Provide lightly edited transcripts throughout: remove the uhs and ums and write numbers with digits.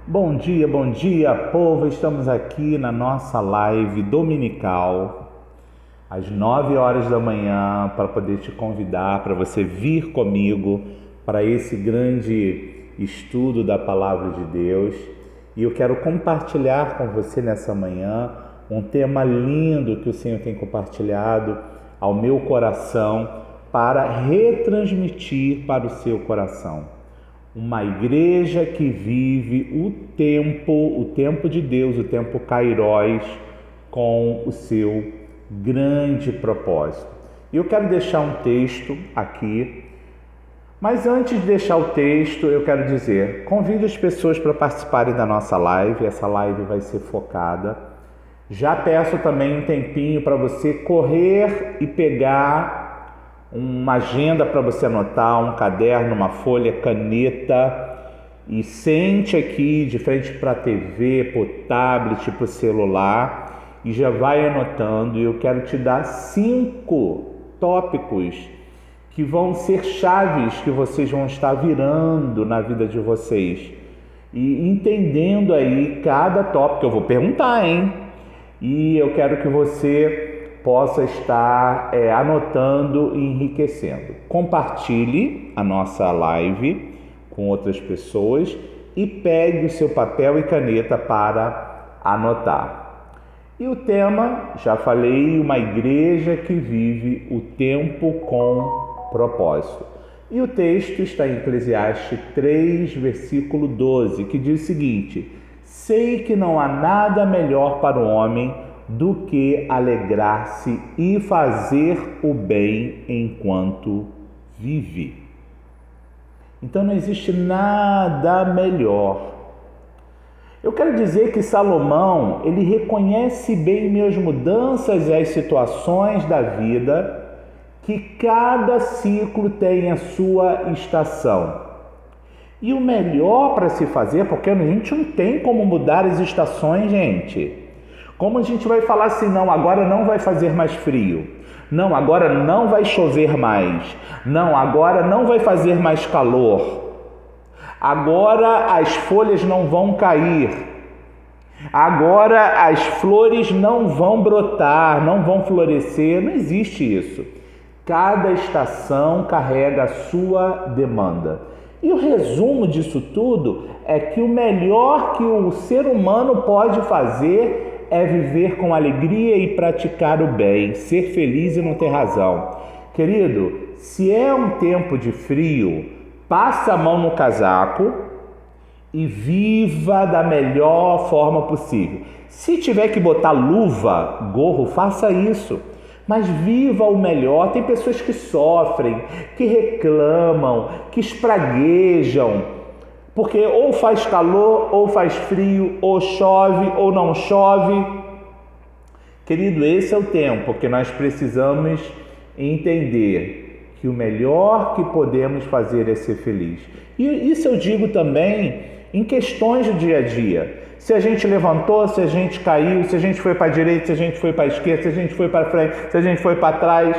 Bom dia, povo! Estamos aqui na nossa live dominical, às 9 horas da manhã, para poder te convidar para você vir comigo para esse grande estudo da Palavra de Deus. E eu quero compartilhar com você nessa manhã um tema lindo que o Senhor tem compartilhado ao meu coração para retransmitir para o seu coração. Uma igreja que vive o tempo de Deus, o tempo Kairos, com o seu grande propósito. E eu quero deixar um texto aqui, mas antes de deixar o texto, eu quero dizer, convido as pessoas para participarem da nossa live, essa live vai ser focada. Já peço também um tempinho para você correr e pegar uma agenda para você anotar, um caderno, uma folha, caneta, e sente aqui de frente para a TV, para o tablet, para o celular, e já vai anotando. E eu quero te dar 5 tópicos que vão ser chaves que vocês vão estar virando na vida de vocês e entendendo aí cada tópico. Eu vou perguntar, hein? E eu quero que você possa estar anotando e enriquecendo. Compartilhe a nossa live com outras pessoas e pegue o seu papel e caneta para anotar. E o tema, já falei, uma igreja que vive o tempo com propósito. E o texto está em Eclesiastes 3, versículo 12, que diz o seguinte: sei que não há nada melhor para o homem do que alegrar-se e fazer o bem enquanto vive. Então não existe nada melhor. Eu quero dizer que Salomão, ele reconhece bem minhas mudanças e as situações da vida, que cada ciclo tem a sua estação. E o melhor para se fazer, porque a gente não tem como mudar as estações, gente. Como a gente vai falar assim, não, agora não vai fazer mais frio, não, agora não vai chover mais, não, agora não vai fazer mais calor, agora as folhas não vão cair, agora as flores não vão brotar, não vão florescer, não existe isso. Cada estação carrega a sua demanda. E o resumo disso tudo é que o melhor que o ser humano pode fazer é viver com alegria e praticar o bem, ser feliz e não ter razão. Querido, se é um tempo de frio, passa a mão no casaco e viva da melhor forma possível. Se tiver que botar luva, gorro, faça isso. Mas viva o melhor. Tem pessoas que sofrem, que reclamam, que espraguejam, porque ou faz calor, ou faz frio, ou chove, ou não chove. Querido, esse é o tempo que nós precisamos entender que o melhor que podemos fazer é ser feliz. E isso eu digo também em questões do dia a dia. Se a gente levantou, se a gente caiu, se a gente foi para a direita, se a gente foi para a esquerda, se a gente foi para frente, se a gente foi para trás.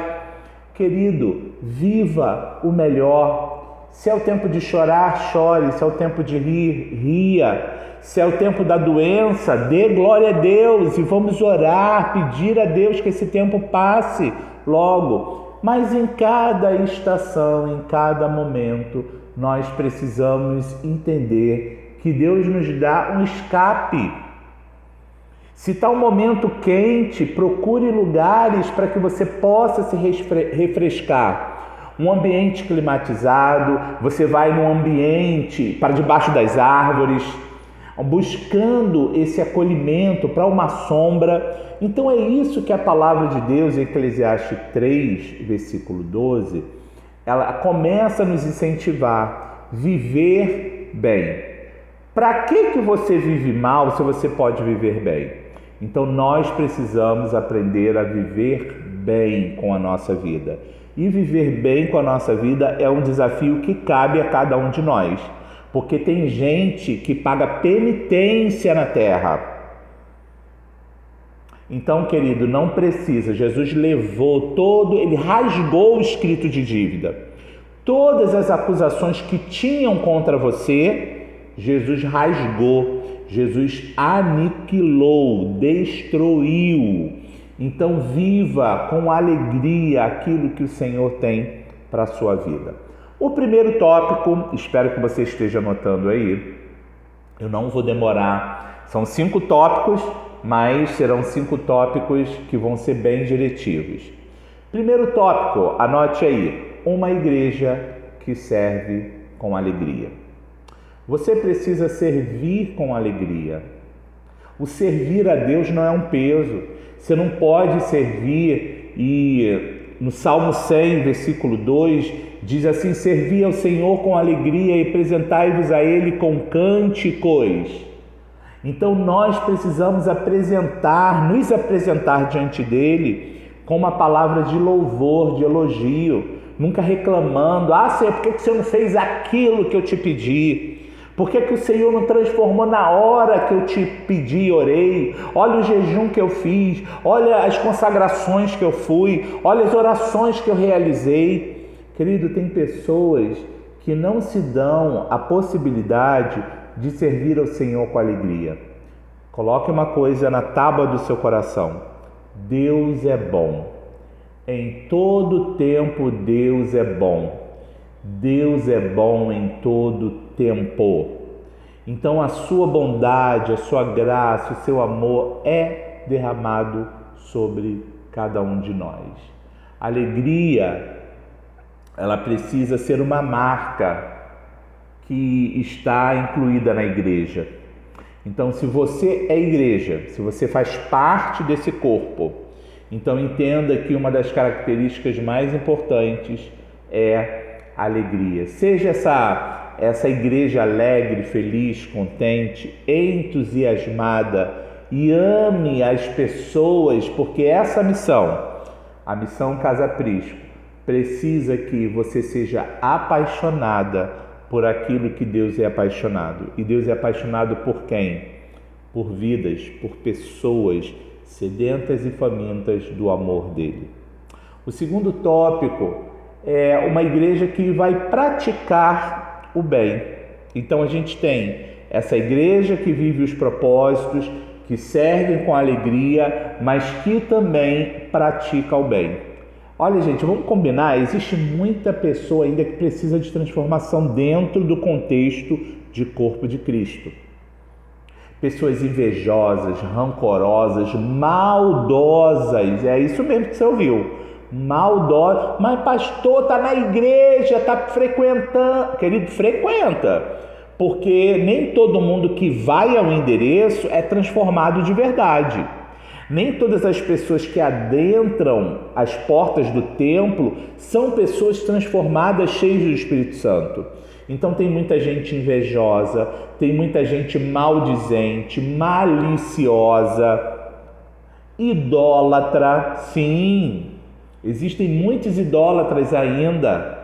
Querido, viva o melhor. Se é o tempo de chorar, chore. Se é o tempo de rir, ria. Se é o tempo da doença, dê glória a Deus e vamos orar, pedir a Deus que esse tempo passe logo. Mas em cada estação, em cada momento, nós precisamos entender que Deus nos dá um escape. Se está um momento quente, procure lugares para que você possa se refrescar. Um ambiente climatizado, você vai num ambiente para debaixo das árvores, buscando esse acolhimento para uma sombra. Então é isso que a palavra de Deus, em Eclesiastes 3, versículo 12, ela começa a nos incentivar a viver bem. Para que você vive mal se você pode viver bem? Então nós precisamos aprender a viver bem com a nossa vida. E viver bem com a nossa vida é um desafio que cabe a cada um de nós. Porque tem gente que paga penitência na terra. Então, querido, não precisa. Jesus levou ele rasgou o escrito de dívida. Todas as acusações que tinham contra você, Jesus rasgou, Jesus aniquilou, destruiu. Então viva com alegria aquilo que o Senhor tem para a sua vida. O primeiro tópico, espero que você esteja anotando aí, eu não vou demorar, são 5 tópicos, mas serão 5 tópicos que vão ser bem diretivos. Primeiro tópico, anote aí, uma igreja que serve com alegria. Você precisa servir com alegria. O servir a Deus não é um peso. Você não pode servir e no Salmo 100, versículo 2, diz assim: servi ao Senhor com alegria e apresentai-vos a Ele com cânticos. Então nós precisamos nos apresentar diante dEle com uma palavra de louvor, de elogio, nunca reclamando: Senhor, por que o Senhor não fez aquilo que eu te pedi? Por que o Senhor não transformou na hora que eu te pedi e orei? Olha o jejum que eu fiz, olha as consagrações que eu fui, olha as orações que eu realizei. Querido, tem pessoas que não se dão a possibilidade de servir ao Senhor com alegria. Coloque uma coisa na tábua do seu coração: Deus é bom. Em todo tempo Deus é bom. Deus é bom em todo tempo. Então a sua bondade, a sua graça, o seu amor é derramado sobre cada um de nós. A alegria, ela precisa ser uma marca que está incluída na igreja. Então, se você é igreja, se você faz parte desse corpo, então entenda que uma das características mais importantes é a alegria. Seja essa igreja alegre, feliz, contente, entusiasmada, e ame as pessoas, porque essa missão, a missão Casa Prisco, precisa que você seja apaixonada por aquilo que Deus é apaixonado. E Deus é apaixonado por quem? Por vidas, por pessoas sedentas e famintas do amor dele. O segundo tópico é uma igreja que vai praticar o bem. Então a gente tem essa igreja que vive os propósitos, que servem com alegria, mas que também pratica o bem. Olha, gente, vamos combinar, existe muita pessoa ainda que precisa de transformação dentro do contexto de corpo de Cristo. Pessoas invejosas, rancorosas, maldosas, é isso mesmo que você ouviu. Maldosa, mas pastor, está na igreja, está frequentando. Querido, frequenta, porque nem todo mundo que vai ao endereço é transformado de verdade. Nem todas as pessoas que adentram as portas do templo são pessoas transformadas, cheias do Espírito Santo. Então tem muita gente invejosa, tem muita gente maldizente, maliciosa, idólatra, sim. Existem muitos idólatras ainda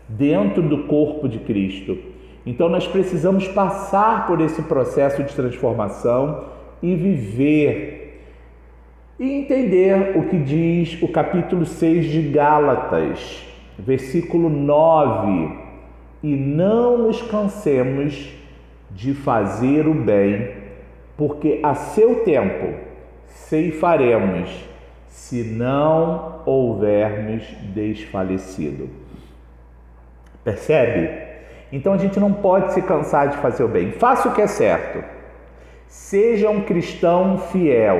dentro do corpo de Cristo. Então nós precisamos passar por esse processo de transformação e viver e entender o que diz o capítulo 6 de Gálatas, versículo 9. E não nos cansemos de fazer o bem, porque a seu tempo ceifaremos, se não houvermos desfalecido. Percebe? Então a gente não pode se cansar de fazer o bem. Faça o que é certo. Seja um cristão fiel.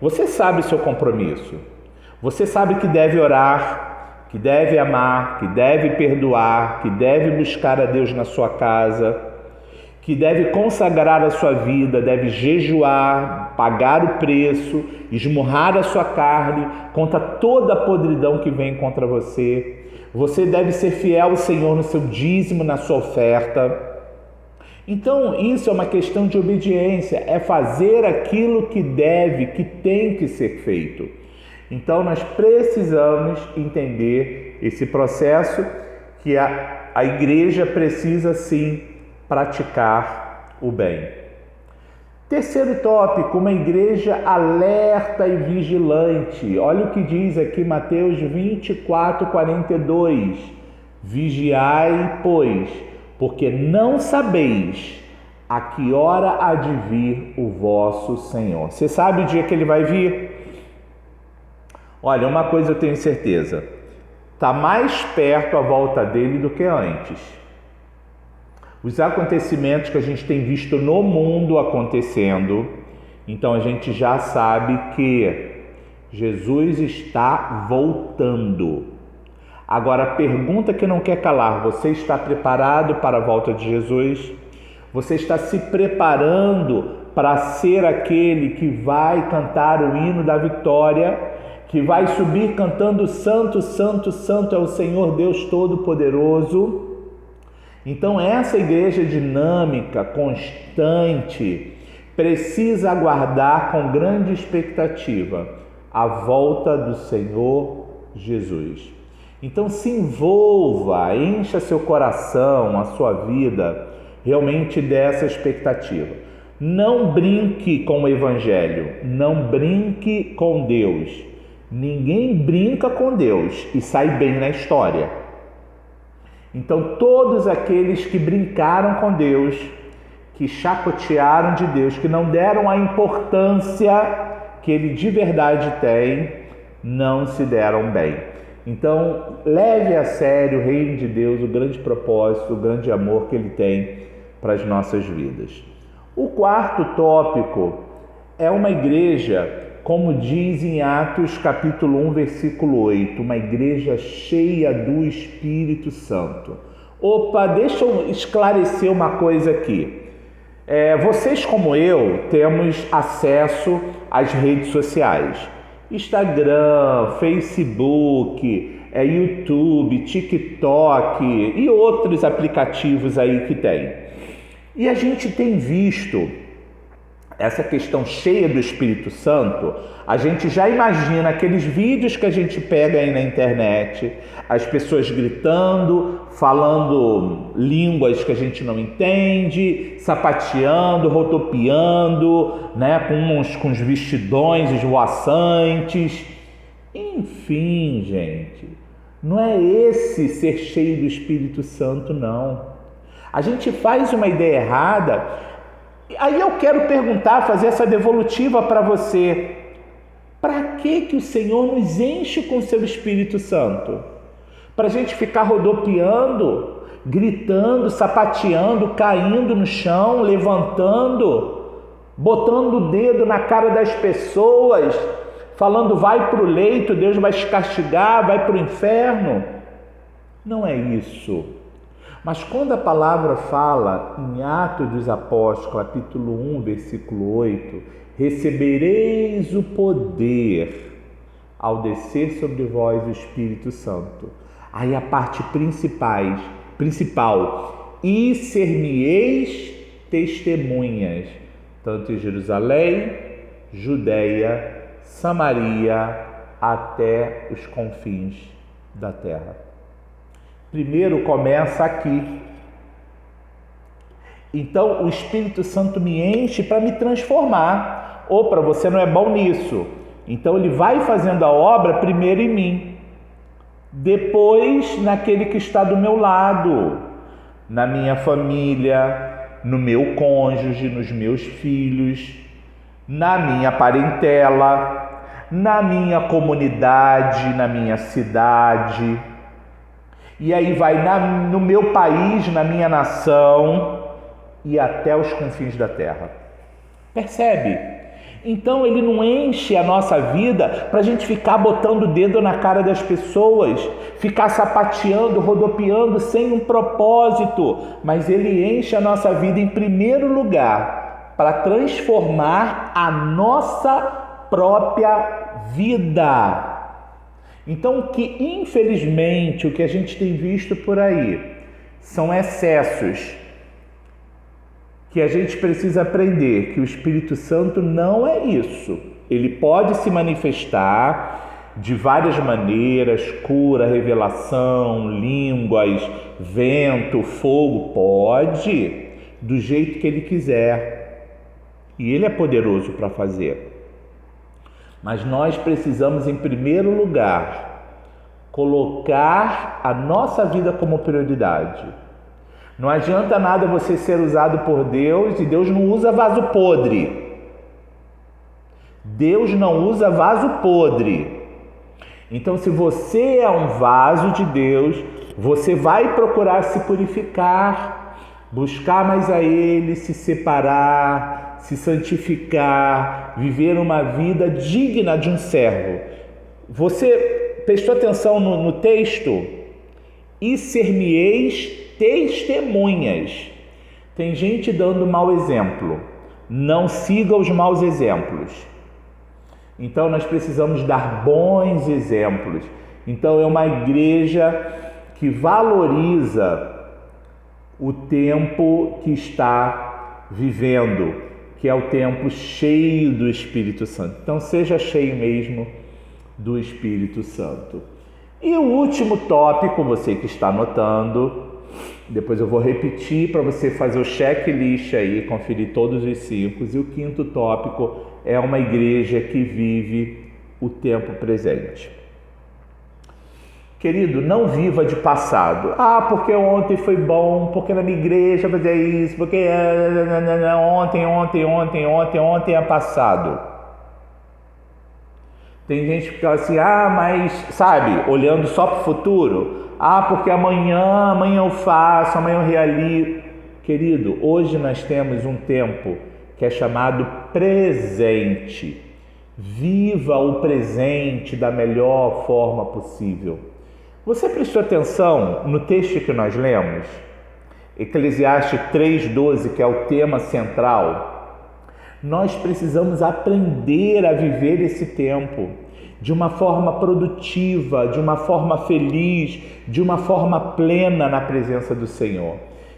Você sabe o seu compromisso. Você sabe que deve orar, que deve amar, que deve perdoar, que deve buscar a Deus na sua casa, que deve consagrar a sua vida, deve jejuar, pagar o preço, esmurrar a sua carne contra toda a podridão que vem contra você. Você deve ser fiel ao Senhor no seu dízimo, na sua oferta. Então, isso é uma questão de obediência, é fazer aquilo que deve, que tem que ser feito. Então, nós precisamos entender esse processo que a igreja precisa, sim, praticar o bem. Terceiro tópico, uma igreja alerta e vigilante. Olha o que diz aqui Mateus 24, 42. Vigiai, pois, porque não sabeis a que hora há de vir o vosso Senhor? Você sabe o dia que ele vai vir? Olha, uma coisa eu tenho certeza, está mais perto a volta dele do que antes. Os acontecimentos que a gente tem visto no mundo acontecendo, então a gente já sabe que Jesus está voltando. Agora, a pergunta que não quer calar: você está preparado para a volta de Jesus? Você está se preparando para ser aquele que vai cantar o hino da vitória, que vai subir cantando Santo, Santo, Santo é o Senhor Deus Todo-Poderoso? Então essa igreja dinâmica, constante, precisa aguardar com grande expectativa a volta do Senhor Jesus. Então se envolva, encha seu coração, a sua vida realmente dessa expectativa. Não brinque com o Evangelho, não brinque com Deus. Ninguém brinca com Deus e sai bem na história. Então todos aqueles que brincaram com Deus, que chacotearam de Deus, que não deram a importância que Ele de verdade tem, não se deram bem. Então leve a sério o reino de Deus, o grande propósito, o grande amor que Ele tem para as nossas vidas. O quarto tópico é uma igreja, como diz em Atos capítulo 1, versículo 8, uma igreja cheia do Espírito Santo. Opa, deixa eu esclarecer uma coisa aqui. Vocês, como eu, temos acesso às redes sociais. Instagram, Facebook, YouTube, TikTok e outros aplicativos aí que tem. E a gente tem visto essa questão cheia do Espírito Santo. A gente já imagina aqueles vídeos que a gente pega aí na internet, as pessoas gritando, falando línguas que a gente não entende, sapateando, rodopiando, né, com os vestidões esvoaçantes. Enfim, gente, não é esse ser cheio do Espírito Santo, não. A gente faz uma ideia errada. Aí eu quero perguntar, fazer essa devolutiva para você. Para que o Senhor nos enche com o seu Espírito Santo? Para a gente ficar rodopiando, gritando, sapateando, caindo no chão, levantando, botando o dedo na cara das pessoas, falando vai para o leito, Deus vai te castigar, vai para o inferno? Não é isso. Mas quando a palavra fala em Atos dos Apóstolos, capítulo 1, versículo 8, recebereis o poder ao descer sobre vós o Espírito Santo. Aí a parte principal, e ser-me-eis testemunhas, tanto em Jerusalém, Judeia, Samaria, até os confins da terra. Primeiro começa aqui. Então o Espírito Santo me enche para me transformar. Opa, você não é bom nisso. Então ele vai fazendo a obra primeiro em mim, depois naquele que está do meu lado, na minha família, no meu cônjuge, nos meus filhos, na minha parentela, na minha comunidade, na minha cidade. E aí vai no meu país, na minha nação e até os confins da terra. Percebe? Então ele não enche a nossa vida para a gente ficar botando o dedo na cara das pessoas, ficar sapateando, rodopiando sem um propósito, mas ele enche a nossa vida em primeiro lugar para transformar a nossa própria vida. Então, infelizmente, o que a gente tem visto por aí são excessos que a gente precisa aprender, que o Espírito Santo não é isso. Ele pode se manifestar de várias maneiras, cura, revelação, línguas, vento, fogo, pode, do jeito que ele quiser. E ele é poderoso para fazer. Mas nós precisamos, em primeiro lugar, colocar a nossa vida como prioridade. Não adianta nada você ser usado por Deus e Deus não usa vaso podre. Deus não usa vaso podre. Então, se você é um vaso de Deus, você vai procurar se purificar, buscar mais a Ele, se separar, se santificar, viver uma vida digna de um servo. Você prestou atenção no texto? E ser-me-eis testemunhas. Tem gente dando mau exemplo. Não siga os maus exemplos. Então nós precisamos dar bons exemplos. Então é uma igreja que valoriza o tempo que está vivendo, que é o tempo cheio do Espírito Santo. Então seja cheio mesmo do Espírito Santo. E o último tópico, você que está anotando, depois eu vou repetir para você fazer o checklist aí, conferir todos os 5. E o quinto tópico é uma igreja que vive o tempo presente. Querido, não viva de passado. Ah, porque ontem foi bom, porque na minha igreja fazia isso, porque ontem é passado. Tem gente que fala assim, mas, sabe, olhando só para o futuro. Porque amanhã eu faço, amanhã eu realizo. Querido, hoje nós temos um tempo que é chamado presente. Viva o presente da melhor forma possível. Você prestou atenção no texto que nós lemos? Eclesiastes 3:12, que é o tema central. Nós precisamos aprender a viver esse tempo de uma forma produtiva, de uma forma feliz, de uma forma plena na presença do Senhor.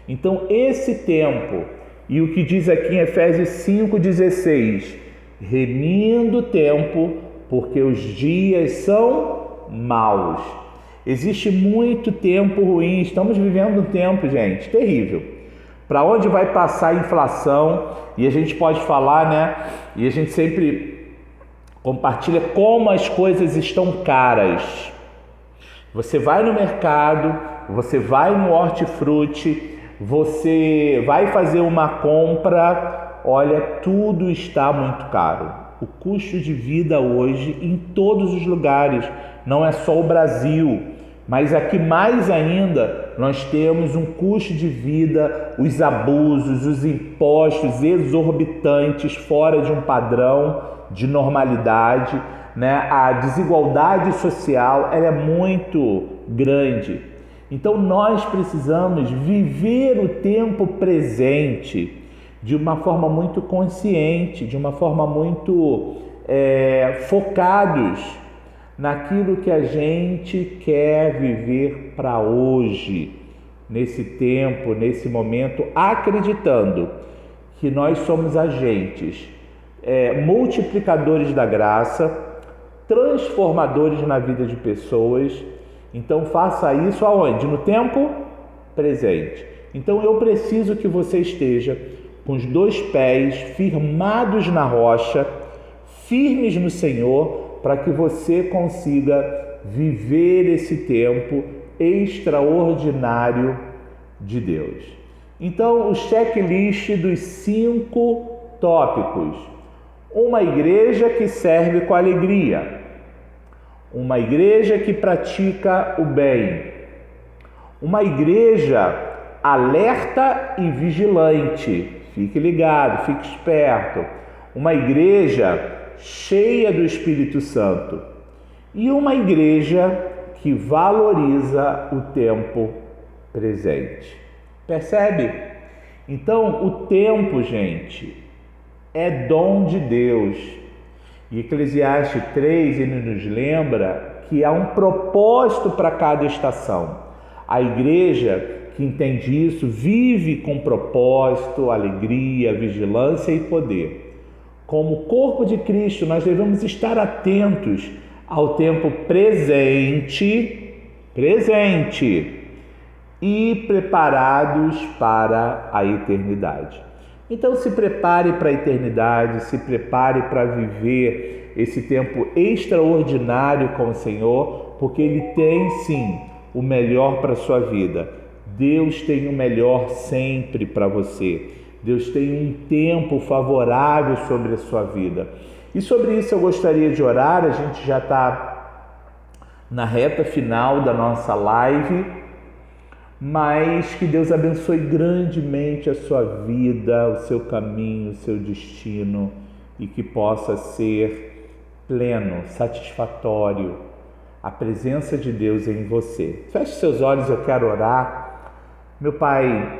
Então, esse tempo, e o que diz aqui em Efésios 5:16, remindo o tempo, porque os dias são maus. Existe muito tempo ruim, estamos vivendo um tempo, gente, terrível. Para onde vai passar a inflação? E a gente pode falar, né? E a gente sempre compartilha como as coisas estão caras. Você vai no mercado, você vai no hortifruti, você vai fazer uma compra, olha, tudo está muito caro. O custo de vida hoje em todos os lugares, não é só o Brasil, mas aqui mais ainda nós temos um custo de vida, os abusos, os impostos exorbitantes fora de um padrão de normalidade, né? A desigualdade social ela é muito grande. Então nós precisamos viver o tempo presente de uma forma muito consciente, de uma forma muito focados naquilo que a gente quer viver para hoje, nesse tempo, nesse momento, acreditando que nós somos agentes multiplicadores da graça, transformadores na vida de pessoas. Então faça isso aonde? No tempo presente. Então eu preciso que você esteja com os 2 pés firmados na rocha, firmes no Senhor, para que você consiga viver esse tempo extraordinário de Deus. Então, o checklist dos 5 tópicos. Uma igreja que serve com alegria. Uma igreja que pratica o bem. Uma igreja alerta e vigilante. Fique ligado, fique esperto. Uma igreja cheia do Espírito Santo. E uma igreja que valoriza o tempo presente. Percebe? Então, o tempo, gente, é dom de Deus. E Eclesiastes 3, ele nos lembra que há um propósito para cada estação. A igreja que entende isso vive com propósito, alegria, vigilância e poder. Como corpo de Cristo, nós devemos estar atentos ao tempo presente e preparados para a eternidade. Então se prepare para a eternidade, se prepare para viver esse tempo extraordinário com o Senhor, porque Ele tem sim o melhor para a sua vida. Deus tem o melhor sempre para você. Deus tem um tempo favorável sobre a sua vida. E sobre isso eu gostaria de orar. A gente já está na reta final da nossa live, mas que Deus abençoe grandemente a sua vida, o seu caminho, o seu destino, e que possa ser pleno, satisfatório a presença de Deus em você. Feche seus olhos, eu quero orar. Meu Pai,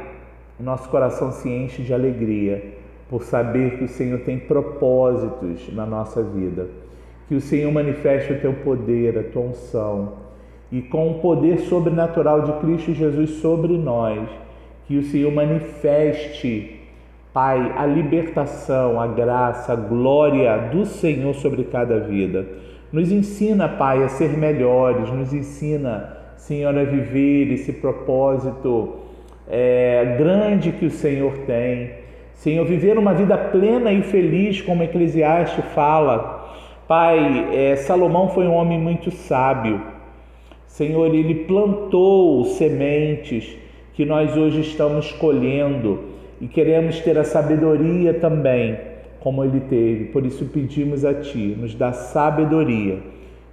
nosso coração se enche de alegria por saber que o Senhor tem propósitos na nossa vida, que o Senhor manifeste o teu poder, a tua unção, e com o poder sobrenatural de Cristo Jesus sobre nós, que o Senhor manifeste, Pai, a libertação, a graça, a glória do Senhor sobre cada vida. Nos ensina, Pai, a ser melhores, nos ensina, Senhor, a viver esse propósito grande que o Senhor tem. Senhor, viver uma vida plena e feliz, como Eclesiastes fala. Pai, Salomão foi um homem muito sábio. Senhor, ele plantou sementes que nós hoje estamos colhendo e queremos ter a sabedoria também, como ele teve. Por isso pedimos a Ti, nos dá sabedoria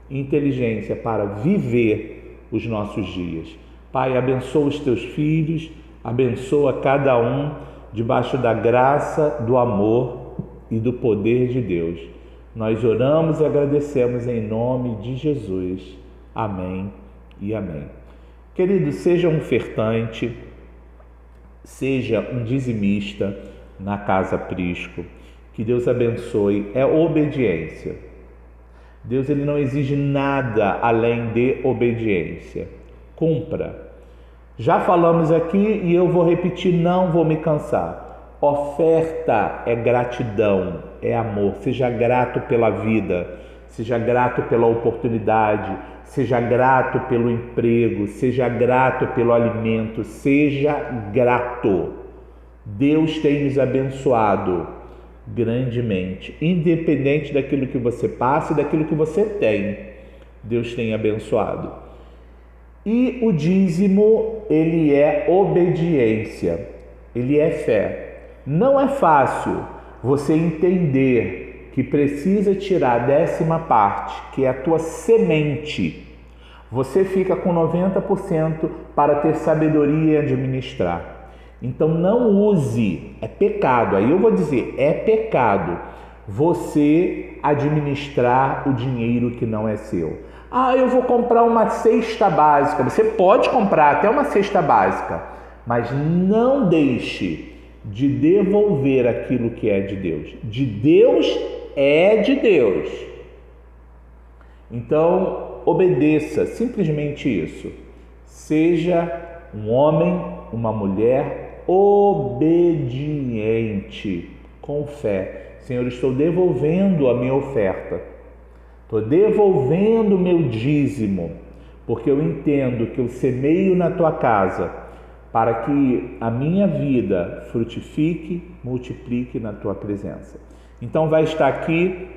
e inteligência para viver os nossos dias. Pai, abençoa os Teus filhos, abençoa cada um debaixo da graça, do amor e do poder de Deus. Nós oramos e agradecemos em nome de Jesus. Amém e amém. Querido, seja um ofertante, seja um dizimista na Casa Prisco. Que Deus abençoe. É obediência. Deus, ele não exige nada além de obediência. Cumpra. Já falamos aqui e eu vou repetir, não vou me cansar. Oferta é gratidão, é amor. Seja grato pela vida, seja grato pela oportunidade, seja grato pelo emprego, seja grato pelo alimento, seja grato. Deus tem nos abençoado grandemente, independente daquilo que você passa e daquilo que você tem. Deus tem abençoado. E o dízimo, ele é obediência, ele é fé. Não é fácil você entender que precisa tirar a 10ª parte, que é a tua semente. Você fica com 90% para ter sabedoria e administrar. Então não use, é pecado, aí eu vou dizer, é pecado você administrar o dinheiro que não é seu. Eu vou comprar uma cesta básica. Você pode comprar até uma cesta básica, mas não deixe de devolver aquilo que é de Deus. De Deus é de Deus. Então, obedeça, simplesmente isso. Seja um homem, uma mulher obediente, com fé. Senhor, estou devolvendo a minha oferta. Estou devolvendo o meu dízimo, porque eu entendo que eu semeio na Tua casa para que a minha vida frutifique, multiplique na Tua presença. Então vai estar aqui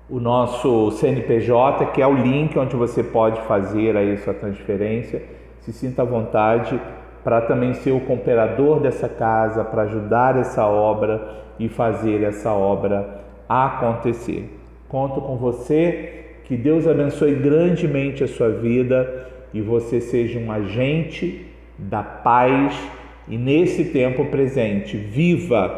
o nosso CNPJ, que é o link onde você pode fazer aí sua transferência. Se sinta à vontade para também ser o cooperador dessa casa, para ajudar essa obra e fazer essa obra acontecer. Conto com você, que Deus abençoe grandemente a sua vida e você seja um agente da paz e nesse tempo presente, viva